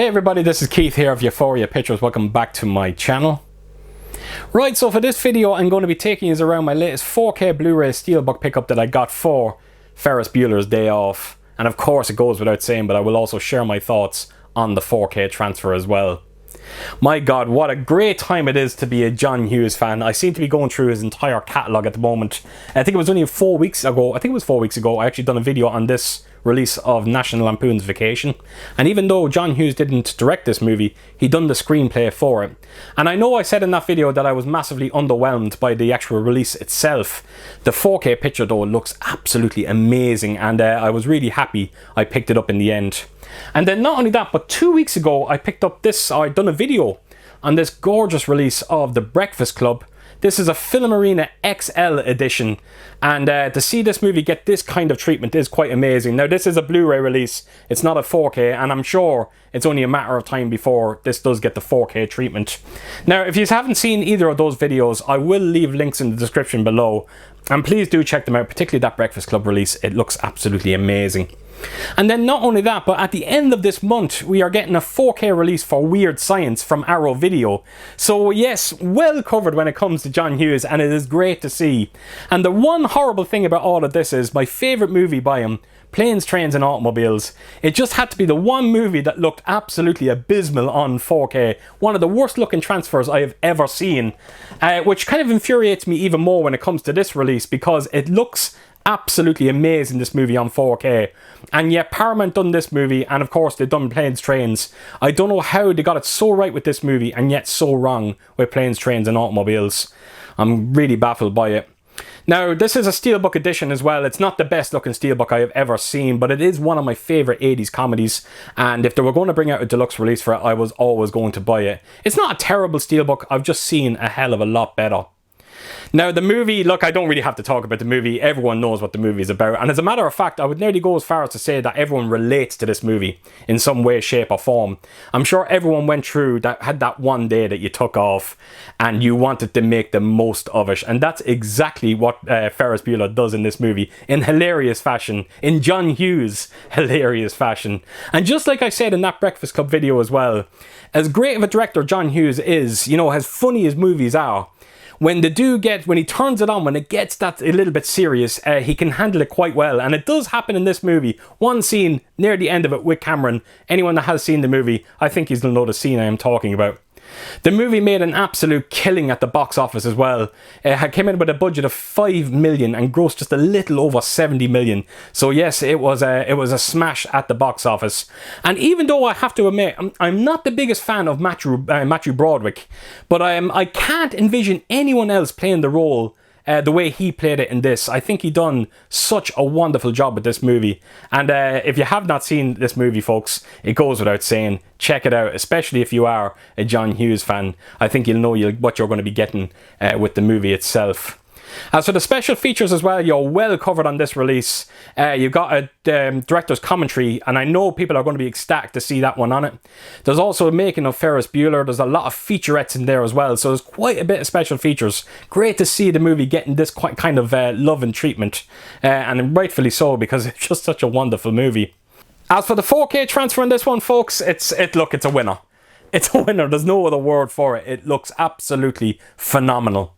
Hey everybody, this is Keith here of Euphoria Pictures. Welcome back to my channel. Right, so for this video I'm going to be taking you around my latest 4K Blu-ray Steelbook pickup that I got for Ferris Bueller's Day Off. And of course it goes without saying, but I will also share my thoughts on the 4K transfer as well. My god, what a great time it is to be a John Hughes fan. I seem to be going through his entire catalogue at the moment. I think it was only 4 weeks ago, I actually done a video on this release of National Lampoon's Vacation. And even though John Hughes didn't direct this movie, he done the screenplay for it. And I know I said in that video that I was massively underwhelmed by the actual release itself. The 4K picture though looks absolutely amazing, and I was really happy I picked it up in the end. And then not only that, but 2 weeks ago I picked up this, I'd done a video on this gorgeous release of The Breakfast Club. This is a Film Arena XL edition, and to see this movie get this kind of treatment is quite amazing. Now this is a Blu-ray release, it's not a 4K, and I'm sure it's only a matter of time before this does get the 4K treatment. Now if you haven't seen either of those videos, I will leave links in the description below, and please do check them out, particularly that Breakfast Club release. It looks absolutely amazing. And then not only that, but at the end of this month we are getting a 4K release for Weird Science from Arrow Video. So yes, well covered when it comes to John Hughes, and it is great to see. And the one horrible thing about all of this is my favourite movie by him, Planes, Trains and Automobiles. It just had to be the one movie that looked absolutely abysmal on 4K. One of the worst looking transfers I have ever seen, which kind of infuriates me even more when it comes to this release, because it looks absolutely amazing, this movie on 4K. And yet Paramount done this movie, and of course they've done Planes, Trains. I don't know how they got it so right with this movie and yet so wrong with Planes, Trains and Automobiles. I'm really baffled by it. Now this is a Steelbook edition as well. It's not the best looking Steelbook I have ever seen, but it is one of my favourite 80s comedies, and if they were going to bring out a deluxe release for it, I was always going to buy it. It's not a terrible Steelbook, I've just seen a hell of a lot better. Now the movie, look, I don't really have to talk about the movie. Everyone knows what the movie is about, and as a matter of fact I would nearly go as far as to say that everyone relates to this movie in some way, shape or form. I'm sure everyone went through that, had that one day that you took off and you wanted to make the most of it, and that's exactly what Ferris Bueller does in this movie, in hilarious fashion, in John Hughes hilarious fashion. And just like I said in that Breakfast Club video as well, as great of a director John Hughes is, you know, as funny as movies are, when he turns it on, when it gets that a little bit serious, he can handle it quite well. And it does happen in this movie. One scene near the end of it with Cameron. Anyone that has seen the movie, I think he's going to know the scene I am talking about. The movie made an absolute killing at the box office as well. It came in with a budget of 5 million and grossed just a little over 70 million. So yes, it was a smash at the box office. And even though I have to admit, I'm not the biggest fan of Matthew Broderick, but I can't envision anyone else playing the role the way he played it in this. I think he done such a wonderful job with this movie. And if you have not seen this movie, folks, it goes without saying, check it out, especially if you are a John Hughes fan. I think you'll know what you're going to be getting with the movie itself. As for the special features as well, you're well covered on this release. You've got a director's commentary, and I know people are going to be ecstatic to see that one on it. There's also a making of Ferris Bueller. There's a lot of featurettes in there as well, so there's quite a bit of special features. Great to see the movie getting this kind of love and treatment, and rightfully so, because it's just such a wonderful movie. As for the 4K transfer on this one, folks, it's a winner. It's a winner, there's no other word for it. It looks absolutely phenomenal.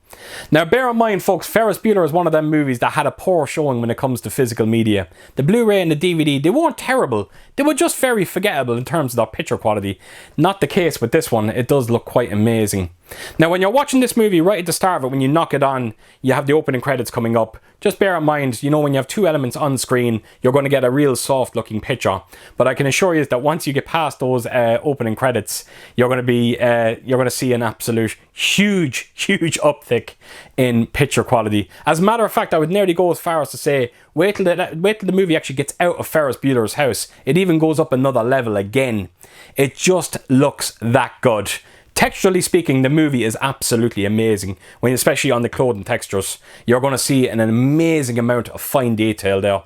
Now bear in mind, folks, Ferris Bueller is one of them movies that had a poor showing when it comes to physical media. The Blu-ray and the DVD, they weren't terrible, they were just very forgettable in terms of their picture quality. Not the case with this one. It does look quite amazing. Now when you're watching this movie, right at the start of it, when you knock it on, you have the opening credits coming up. Just bear in mind, you know, when you have two elements on screen, you're going to get a real soft looking picture. But I can assure you that once you get past those opening credits, you're going to see an absolute huge uptick in picture quality. As a matter of fact, I would nearly go as far as to say, wait till the movie actually gets out of Ferris Bueller's house. It even goes up another level again. It just looks that good. Texturally speaking, the movie is absolutely amazing, especially on the clothing textures. You're going to see an amazing amount of fine detail there.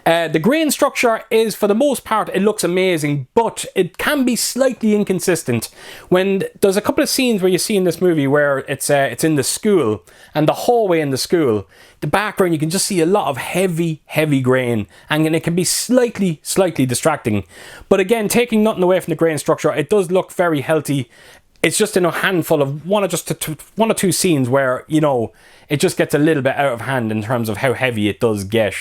The grain structure is, for the most part, it looks amazing, but it can be slightly inconsistent. When there's a couple of scenes where you see in this movie where it's in the school, and the hallway in the school, the background, you can just see a lot of heavy grain, and it can be slightly distracting. But again, taking nothing away from the grain structure, it does look very healthy. It's just in a handful of one or two scenes where, you know, it just gets a little bit out of hand in terms of how heavy it does get.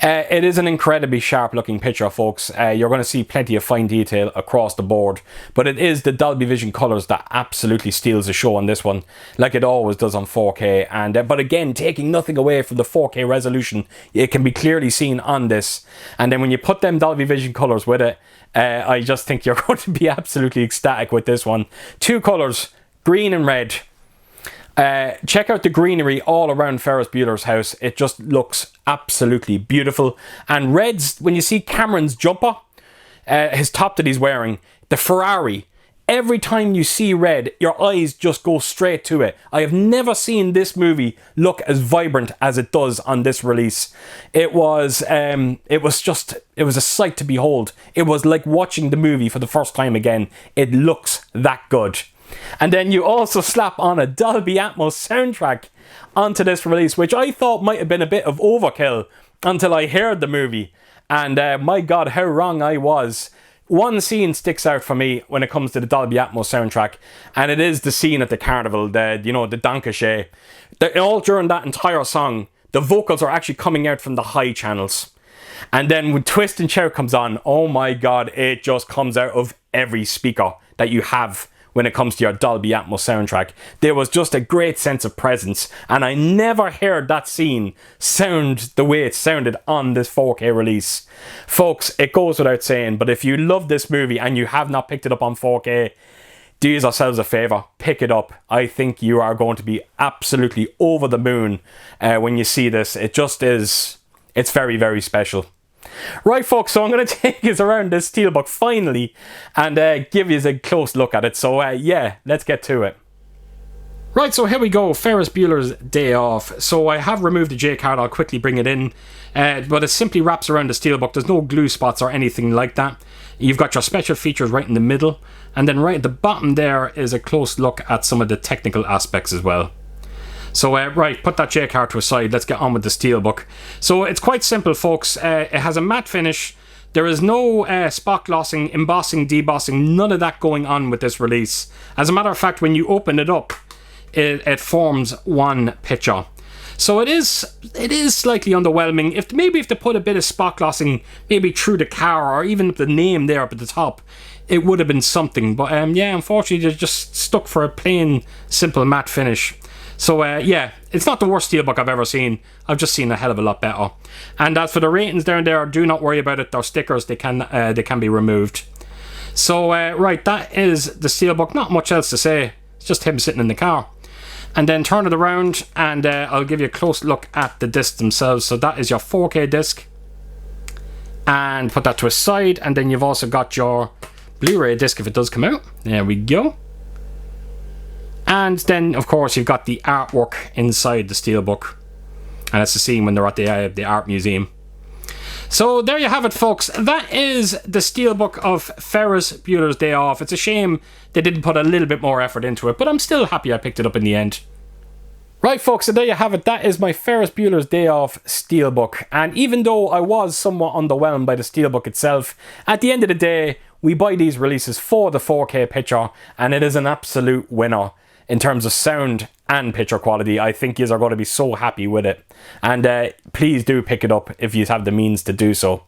It is an incredibly sharp looking picture, folks. You're going to see plenty of fine detail across the board, but it is the Dolby Vision colours that absolutely steals the show on this one, like it always does on 4K. And but again, taking nothing away from the 4K resolution, it can be clearly seen on this. And then when you put them Dolby Vision colours with it, I just think you're going to be absolutely ecstatic with this one. Two colours, green and red. Check out the greenery all around Ferris Bueller's house. It just looks absolutely beautiful. And reds, when you see Cameron's jumper, his top that he's wearing, the Ferrari, every time you see red, your eyes just go straight to it. I have never seen this movie look as vibrant as it does on this release. It was a sight to behold. It was like watching the movie for the first time again. It looks that good. And then you also slap on a Dolby Atmos soundtrack onto this release, which I thought might have been a bit of overkill until I heard the movie. And my God, how wrong I was. One scene sticks out for me when it comes to the Dolby Atmos soundtrack, and it is the scene at the carnival, the Dankeschön. All during that entire song, the vocals are actually coming out from the high channels. And then when Twist and Shout comes on, oh my God, it just comes out of every speaker that you have when it comes to your Dolby Atmos soundtrack. There was just a great sense of presence, and I never heard that scene sound the way it sounded on this 4K release. Folks, it goes without saying, but if you love this movie and you have not picked it up on 4K, do yourselves a favour, pick it up. I think you are going to be absolutely over the moon when you see this. It just is, it's very, very special. Right, folks, so I'm going to take you around this Steelbook finally and give you a close look at it. So yeah, let's get to it. Right, so here we go, Ferris Bueller's Day Off. So I have removed the J card, I'll quickly bring it in. But it simply wraps around the Steelbook. There's no glue spots or anything like that. You've got your special features right in the middle. And then right at the bottom there is a close look at some of the technical aspects as well. So right, put that J card to a side, let's get on with the Steelbook. So it's quite simple, folks. It has a matte finish. There is no spot glossing, embossing, debossing, none of that going on with this release. As a matter of fact, when you open it up, it forms one picture. So it is slightly underwhelming. If they put a bit of spot glossing maybe through the car, or even the name there up at the top, it would have been something. But yeah, unfortunately they're just stuck for a plain, simple matte finish. So yeah, it's not the worst Steelbook I've ever seen. I've just seen a hell of a lot better. And as for the ratings down there, do not worry about it. They're stickers, they can be removed. So right, that is the Steelbook. Not much else to say. It's just him sitting in the car. And then turn it around and I'll give you a close look at the discs themselves. So that is your 4K disc. And put that to a side. And then you've also got your Blu-ray disc if it does come out. There we go. And then, of course, you've got the artwork inside the Steelbook. And that's the scene when they're at the art museum. So there you have it, folks. That is the Steelbook of Ferris Bueller's Day Off. It's a shame they didn't put a little bit more effort into it, but I'm still happy I picked it up in the end. Right, folks, so there you have it. That is my Ferris Bueller's Day Off Steelbook. And even though I was somewhat underwhelmed by the Steelbook itself, at the end of the day, we buy these releases for the 4K picture, and it is an absolute winner. In terms of sound and picture quality, I think you are going to be so happy with it. And please do pick it up if you have the means to do so.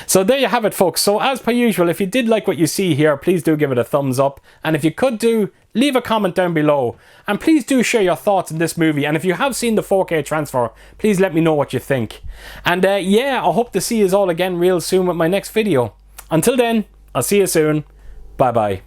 So there you have it, folks. So as per usual, if you did like what you see here, please do give it a thumbs up. And if you could leave a comment down below. And please do share your thoughts on this movie. And if you have seen the 4K transfer, please let me know what you think. And yeah, I hope to see you all again real soon with my next video. Until then, I'll see you soon. Bye bye.